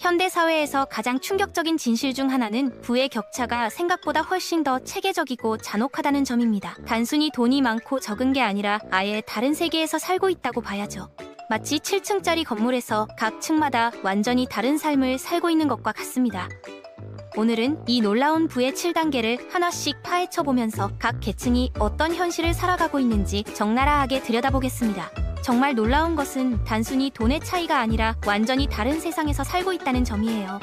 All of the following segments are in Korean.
현대 사회에서 가장 충격적인 진실 중 하나는 부의 격차가 생각보다 훨씬 더 체계적이고 잔혹하다는 점입니다. 단순히 돈이 많고 적은 게 아니라 아예 다른 세계에서 살고 있다고 봐야죠. 마치 7층짜리 건물에서 각 층마다 완전히 다른 삶을 살고 있는 것과 같습니다. 오늘은 이 놀라운 부의 7단계를 하나씩 파헤쳐보면서 각 계층이 어떤 현실을 살아가고 있는지 적나라하게 들여다보겠습니다. 정말 놀라운 것은 단순히 돈의 차이가 아니라 완전히 다른 세상에서 살고 있다는 점이에요.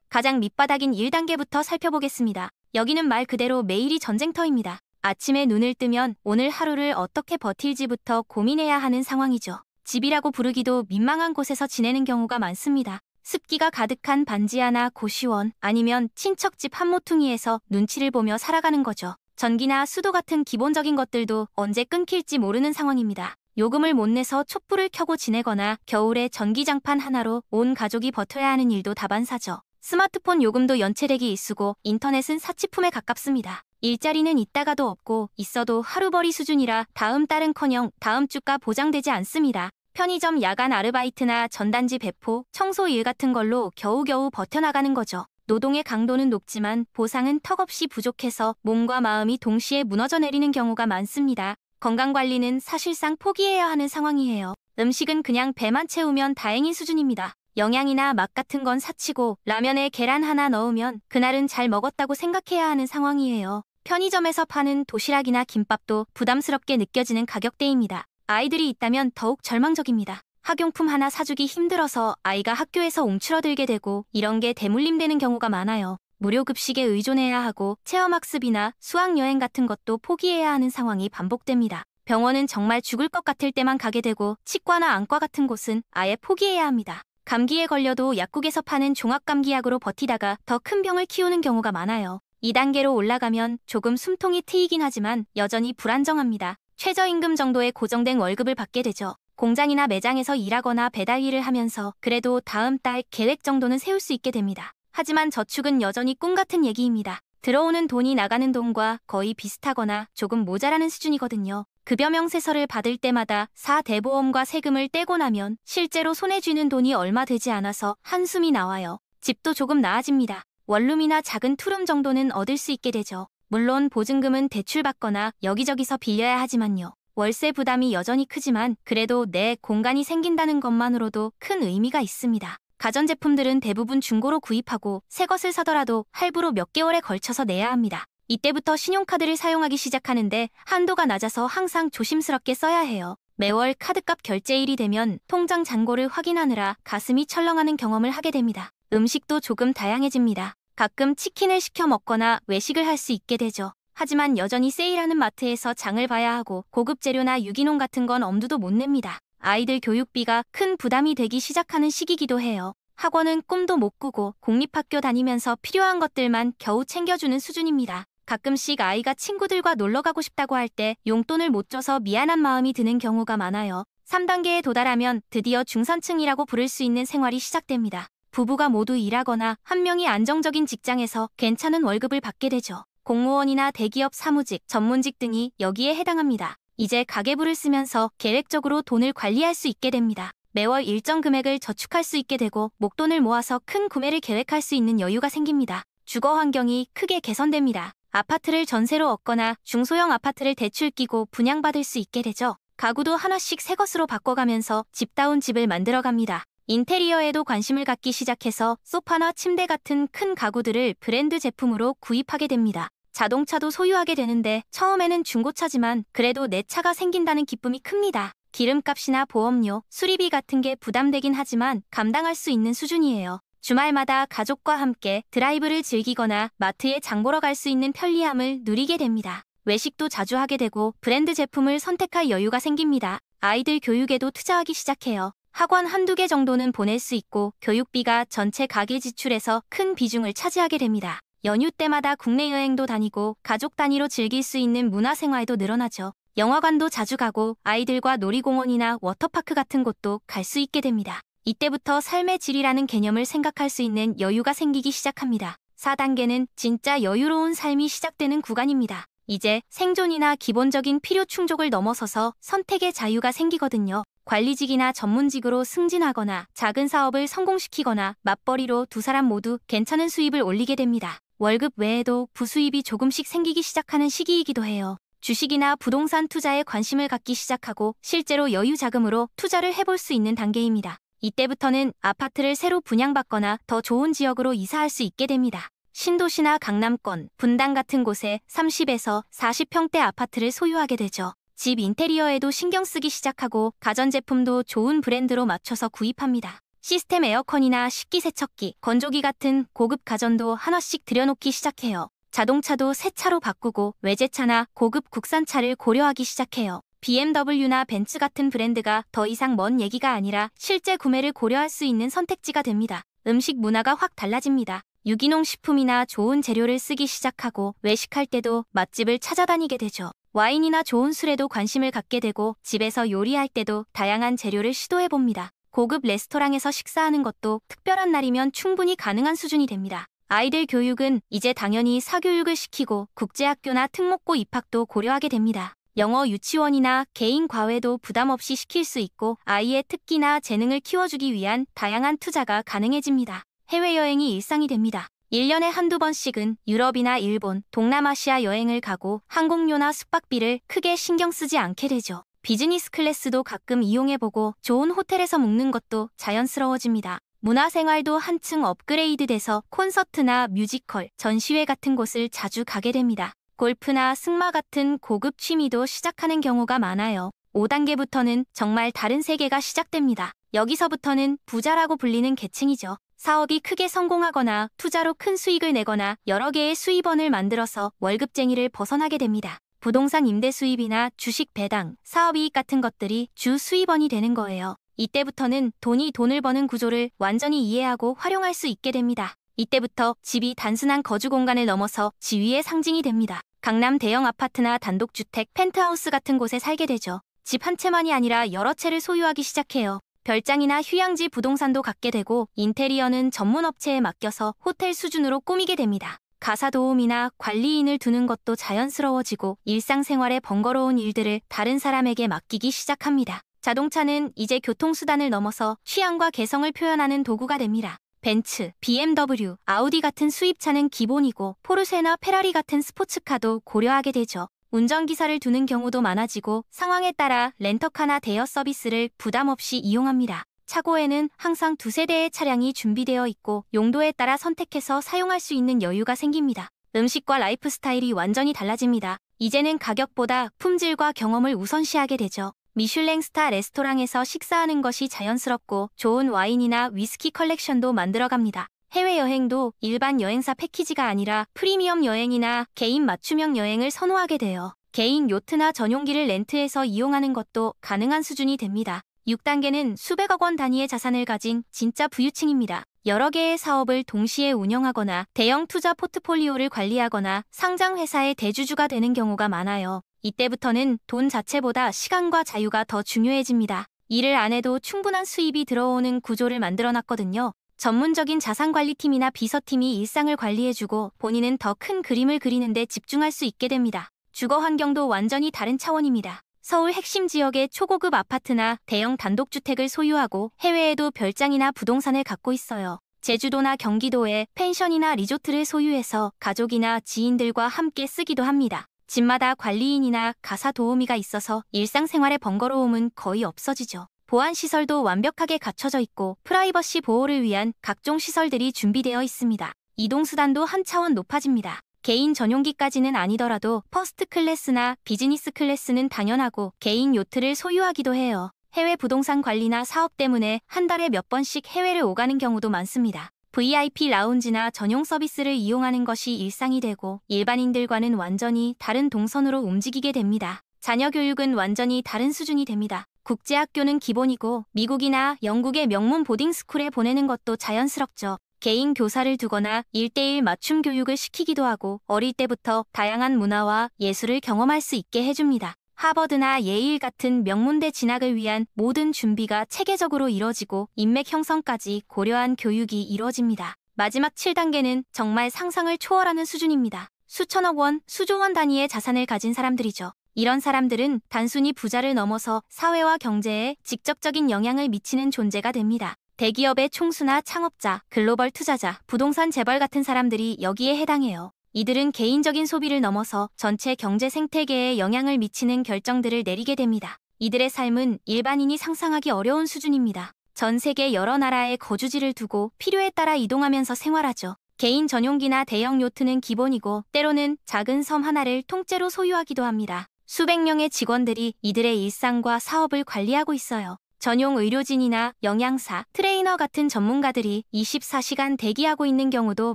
가장 밑바닥인 1단계부터 살펴보겠습니다. 여기는 말 그대로 매일이 전쟁터입니다. 아침에 눈을 뜨면 오늘 하루를 어떻게 버틸지부터 고민해야 하는 상황이죠. 집이라고 부르기도 민망한 곳에서 지내는 경우가 많습니다. 습기가 가득한 반지 하나 고시원, 아니면 친척집 한 모퉁이에서 눈치를 보며 살아가는 거죠. 전기나 수도 같은 기본적인 것들도 언제 끊길지 모르는 상황입니다. 요금을 못 내서 촛불을 켜고 지내거나 겨울에 전기장판 하나로 온 가족이 버텨야 하는 일도 다반사죠. 스마트폰 요금도 연체되기 일쑤고 인터넷은 사치품에 가깝습니다. 일자리는 있다가도 없고 있어도 하루벌이 수준이라 다음 달은커녕 다음 주가 보장되지 않습니다. 편의점 야간 아르바이트나 전단지 배포, 청소 일 같은 걸로 겨우겨우 버텨나가는 거죠. 노동의 강도는 높지만 보상은 턱없이 부족해서 몸과 마음이 동시에 무너져 내리는 경우가 많습니다. 건강관리는 사실상 포기해야 하는 상황이에요. 음식은 그냥 배만 채우면 다행인 수준입니다. 영양이나 맛 같은 건 사치고 라면에 계란 하나 넣으면 그날은 잘 먹었다고 생각해야 하는 상황이에요. 편의점에서 파는 도시락이나 김밥도 부담스럽게 느껴지는 가격대입니다. 아이들이 있다면 더욱 절망적입니다. 학용품 하나 사주기 힘들어서 아이가 학교에서 옹추러들게 되고 이런 게 대물림되는 경우가 많아요. 무료급식에 의존해야 하고 체험학습이나 수학여행 같은 것도 포기해야 하는 상황이 반복됩니다. 병원은 정말 죽을 것 같을 때만 가게 되고 치과나 안과 같은 곳은 아예 포기해야 합니다. 감기에 걸려도 약국에서 파는 종합감기약으로 버티다가 더 큰 병을 키우는 경우가 많아요. 2단계로 올라가면 조금 숨통이 트이긴 하지만 여전히 불안정합니다. 최저임금 정도의 고정된 월급을 받게 되죠. 공장이나 매장에서 일하거나 배달 일을 하면서 그래도 다음 달 계획 정도는 세울 수 있게 됩니다. 하지만 저축은 여전히 꿈 같은 얘기입니다. 들어오는 돈이 나가는 돈과 거의 비슷하거나 조금 모자라는 수준이거든요. 급여 명세서를 받을 때마다 사대보험과 세금을 떼고 나면 실제로 손에 쥐는 돈이 얼마 되지 않아서 한숨이 나와요. 집도 조금 나아집니다. 원룸이나 작은 투룸 정도는 얻을 수 있게 되죠. 물론 보증금은 대출받거나 여기저기서 빌려야 하지만요. 월세 부담이 여전히 크지만 그래도 내 공간이 생긴다는 것만으로도 큰 의미가 있습니다. 가전제품들은 대부분 중고로 구입하고 새 것을 사더라도 할부로 몇 개월에 걸쳐서 내야 합니다. 이때부터 신용카드를 사용하기 시작하는데 한도가 낮아서 항상 조심스럽게 써야 해요. 매월 카드값 결제일이 되면 통장 잔고를 확인하느라 가슴이 철렁하는 경험을 하게 됩니다. 음식도 조금 다양해집니다. 가끔 치킨을 시켜 먹거나 외식을 할 수 있게 되죠. 하지만 여전히 세일하는 마트에서 장을 봐야 하고 고급 재료나 유기농 같은 건 엄두도 못 냅니다. 아이들 교육비가 큰 부담이 되기 시작하는 시기이기도 해요. 학원은 꿈도 못 꾸고 공립학교 다니면서 필요한 것들만 겨우 챙겨주는 수준입니다. 가끔씩 아이가 친구들과 놀러 가고 싶다고 할 때 용돈을 못 줘서 미안한 마음이 드는 경우가 많아요. 3단계에 도달하면 드디어 중산층이라고 부를 수 있는 생활이 시작됩니다. 부부가 모두 일하거나 한 명이 안정적인 직장에서 괜찮은 월급을 받게 되죠. 공무원이나 대기업 사무직, 전문직 등이 여기에 해당합니다. 이제 가계부를 쓰면서 계획적으로 돈을 관리할 수 있게 됩니다. 매월 일정 금액을 저축할 수 있게 되고 목돈을 모아서 큰 구매를 계획할 수 있는 여유가 생깁니다. 주거 환경이 크게 개선됩니다. 아파트를 전세로 얻거나 중소형 아파트를 대출 끼고 분양받을 수 있게 되죠. 가구도 하나씩 새 것으로 바꿔가면서 집다운 집을 만들어갑니다. 인테리어에도 관심을 갖기 시작해서 소파나 침대 같은 큰 가구들을 브랜드 제품으로 구입하게 됩니다. 자동차도 소유하게 되는데 처음에는 중고차지만 그래도 내 차가 생긴다는 기쁨이 큽니다. 기름값이나 보험료, 수리비 같은 게 부담되긴 하지만 감당할 수 있는 수준이에요. 주말마다 가족과 함께 드라이브를 즐기거나 마트에 장 보러 갈 수 있는 편리함을 누리게 됩니다. 외식도 자주 하게 되고 브랜드 제품을 선택할 여유가 생깁니다. 아이들 교육에도 투자하기 시작해요. 학원 한두 개 정도는 보낼 수 있고 교육비가 전체 가계 지출에서 큰 비중을 차지하게 됩니다. 연휴 때마다 국내 여행도 다니고 가족 단위로 즐길 수 있는 문화생활도 늘어나죠. 영화관도 자주 가고 아이들과 놀이공원이나 워터파크 같은 곳도 갈 수 있게 됩니다. 이때부터 삶의 질이라는 개념을 생각할 수 있는 여유가 생기기 시작합니다. 4단계는 진짜 여유로운 삶이 시작되는 구간입니다. 이제 생존이나 기본적인 필요 충족을 넘어서서 선택의 자유가 생기거든요. 관리직이나 전문직으로 승진하거나 작은 사업을 성공시키거나 맞벌이로 두 사람 모두 괜찮은 수입을 올리게 됩니다. 월급 외에도 부수입이 조금씩 생기기 시작하는 시기이기도 해요. 주식이나 부동산 투자에 관심을 갖기 시작하고 실제로 여유 자금으로 투자를 해볼 수 있는 단계입니다. 이때부터는 아파트를 새로 분양받거나 더 좋은 지역으로 이사할 수 있게 됩니다. 신도시나 강남권, 분당 같은 곳에 30에서 40평대 아파트를 소유하게 되죠. 집 인테리어에도 신경 쓰기 시작하고 가전제품도 좋은 브랜드로 맞춰서 구입합니다. 시스템 에어컨이나 식기세척기, 건조기 같은 고급 가전도 하나씩 들여놓기 시작해요. 자동차도 새 차로 바꾸고 외제차나 고급 국산차를 고려하기 시작해요. BMW나 벤츠 같은 브랜드가 더 이상 먼 얘기가 아니라 실제 구매를 고려할 수 있는 선택지가 됩니다. 음식 문화가 확 달라집니다. 유기농 식품이나 좋은 재료를 쓰기 시작하고 외식할 때도 맛집을 찾아다니게 되죠. 와인이나 좋은 술에도 관심을 갖게 되고 집에서 요리할 때도 다양한 재료를 시도해봅니다. 고급 레스토랑에서 식사하는 것도 특별한 날이면 충분히 가능한 수준이 됩니다. 아이들 교육은 이제 당연히 사교육을 시키고 국제학교나 특목고 입학도 고려하게 됩니다. 영어 유치원이나 개인 과외도 부담 없이 시킬 수 있고 아이의 특기나 재능을 키워주기 위한 다양한 투자가 가능해집니다. 해외여행이 일상이 됩니다. 1년에 한두 번씩은 유럽이나 일본, 동남아시아 여행을 가고 항공료나 숙박비를 크게 신경 쓰지 않게 되죠. 비즈니스 클래스도 가끔 이용해보고 좋은 호텔에서 묵는 것도 자연스러워집니다. 문화생활도 한층 업그레이드돼서 콘서트나 뮤지컬, 전시회 같은 곳을 자주 가게 됩니다. 골프나 승마 같은 고급 취미도 시작하는 경우가 많아요. 5단계부터는 정말 다른 세계가 시작됩니다. 여기서부터는 부자라고 불리는 계층이죠. 사업이 크게 성공하거나 투자로 큰 수익을 내거나 여러 개의 수입원을 만들어서 월급쟁이를 벗어나게 됩니다. 부동산 임대 수입이나 주식 배당, 사업이익 같은 것들이 주 수입원이 되는 거예요. 이때부터는 돈이 돈을 버는 구조를 완전히 이해하고 활용할 수 있게 됩니다. 이때부터 집이 단순한 거주 공간을 넘어서 지위의 상징이 됩니다. 강남 대형 아파트나 단독주택, 펜트하우스 같은 곳에 살게 되죠. 집 한 채만이 아니라 여러 채를 소유하기 시작해요. 별장이나 휴양지 부동산도 갖게 되고 인테리어는 전문 업체에 맡겨서 호텔 수준으로 꾸미게 됩니다. 가사 도우미나 관리인을 두는 것도 자연스러워지고 일상생활의 번거로운 일들을 다른 사람에게 맡기기 시작합니다. 자동차는 이제 교통수단을 넘어서 취향과 개성을 표현하는 도구가 됩니다. 벤츠, BMW, 아우디 같은 수입차는 기본이고 포르쉐나 페라리 같은 스포츠카도 고려하게 되죠. 운전기사를 두는 경우도 많아지고 상황에 따라 렌터카나 대여 서비스를 부담 없이 이용합니다. 차고에는 항상 두세 대의 차량이 준비되어 있고 용도에 따라 선택해서 사용할 수 있는 여유가 생깁니다. 음식과 라이프 스타일이 완전히 달라집니다. 이제는 가격보다 품질과 경험을 우선시하게 되죠. 미슐랭 스타 레스토랑에서 식사하는 것이 자연스럽고 좋은 와인이나 위스키 컬렉션도 만들어갑니다. 해외여행도 일반 여행사 패키지가 아니라 프리미엄 여행이나 개인 맞춤형 여행을 선호하게 돼요. 개인 요트나 전용기를 렌트해서 이용하는 것도 가능한 수준이 됩니다. 6단계는 수백억 원 단위의 자산을 가진 진짜 부유층입니다. 여러 개의 사업을 동시에 운영하거나 대형 투자 포트폴리오를 관리하거나 상장 회사의 대주주가 되는 경우가 많아요. 이때부터는 돈 자체보다 시간과 자유가 더 중요해집니다. 일을 안 해도 충분한 수입이 들어오는 구조를 만들어놨거든요. 전문적인 자산관리팀이나 비서팀이 일상을 관리해주고 본인은 더 큰 그림을 그리는 데 집중할 수 있게 됩니다. 주거 환경도 완전히 다른 차원입니다. 서울 핵심 지역의 초고급 아파트나 대형 단독주택을 소유하고 해외에도 별장이나 부동산을 갖고 있어요. 제주도나 경기도에 펜션이나 리조트를 소유해서 가족이나 지인들과 함께 쓰기도 합니다. 집마다 관리인이나 가사 도우미가 있어서 일상생활의 번거로움은 거의 없어지죠. 보안시설도 완벽하게 갖춰져 있고 프라이버시 보호를 위한 각종 시설들이 준비되어 있습니다. 이동수단도 한 차원 높아집니다. 개인 전용기까지는 아니더라도 퍼스트 클래스나 비즈니스 클래스는 당연하고 개인 요트를 소유하기도 해요. 해외 부동산 관리나 사업 때문에 한 달에 몇 번씩 해외를 오가는 경우도 많습니다. VIP 라운지나 전용 서비스를 이용하는 것이 일상이 되고 일반인들과는 완전히 다른 동선으로 움직이게 됩니다. 자녀 교육은 완전히 다른 수준이 됩니다. 국제학교는 기본이고 미국이나 영국의 명문 보딩스쿨에 보내는 것도 자연스럽죠. 개인 교사를 두거나 1:1 맞춤 교육을 시키기도 하고 어릴 때부터 다양한 문화와 예술을 경험할 수 있게 해줍니다. 하버드나 예일 같은 명문대 진학을 위한 모든 준비가 체계적으로 이뤄지고 인맥 형성까지 고려한 교육이 이루어집니다. 마지막 7단계는 정말 상상을 초월하는 수준입니다. 수천억 원, 수조 원 단위의 자산을 가진 사람들이죠. 이런 사람들은 단순히 부자를 넘어서 사회와 경제에 직접적인 영향을 미치는 존재가 됩니다. 대기업의 총수나 창업자, 글로벌 투자자, 부동산 재벌 같은 사람들이 여기에 해당해요. 이들은 개인적인 소비를 넘어서 전체 경제 생태계에 영향을 미치는 결정들을 내리게 됩니다. 이들의 삶은 일반인이 상상하기 어려운 수준입니다. 전 세계 여러 나라에 거주지를 두고 필요에 따라 이동하면서 생활하죠. 개인 전용기나 대형 요트는 기본이고 때로는 작은 섬 하나를 통째로 소유하기도 합니다. 수백 명의 직원들이 이들의 일상과 사업을 관리하고 있어요. 전용 의료진이나 영양사, 트레이너 같은 전문가들이 24시간 대기하고 있는 경우도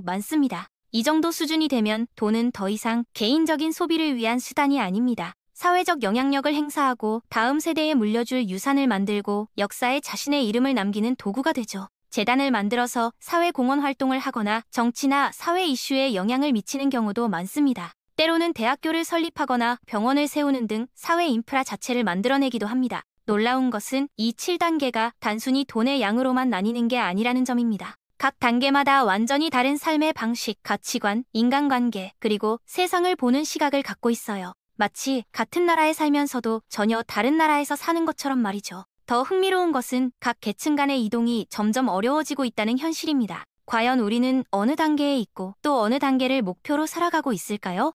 많습니다. 이 정도 수준이 되면 돈은 더 이상 개인적인 소비를 위한 수단이 아닙니다. 사회적 영향력을 행사하고 다음 세대에 물려줄 유산을 만들고 역사에 자신의 이름을 남기는 도구가 되죠. 재단을 만들어서 사회 공헌 활동을 하거나 정치나 사회 이슈에 영향을 미치는 경우도 많습니다. 때로는 대학교를 설립하거나 병원을 세우는 등 사회 인프라 자체를 만들어내기도 합니다. 놀라운 것은 이 7단계가 단순히 돈의 양으로만 나뉘는 게 아니라는 점입니다. 각 단계마다 완전히 다른 삶의 방식, 가치관, 인간관계, 그리고 세상을 보는 시각을 갖고 있어요. 마치 같은 나라에 살면서도 전혀 다른 나라에서 사는 것처럼 말이죠. 더 흥미로운 것은 각 계층 간의 이동이 점점 어려워지고 있다는 현실입니다. 과연 우리는 어느 단계에 있고 또 어느 단계를 목표로 살아가고 있을까요?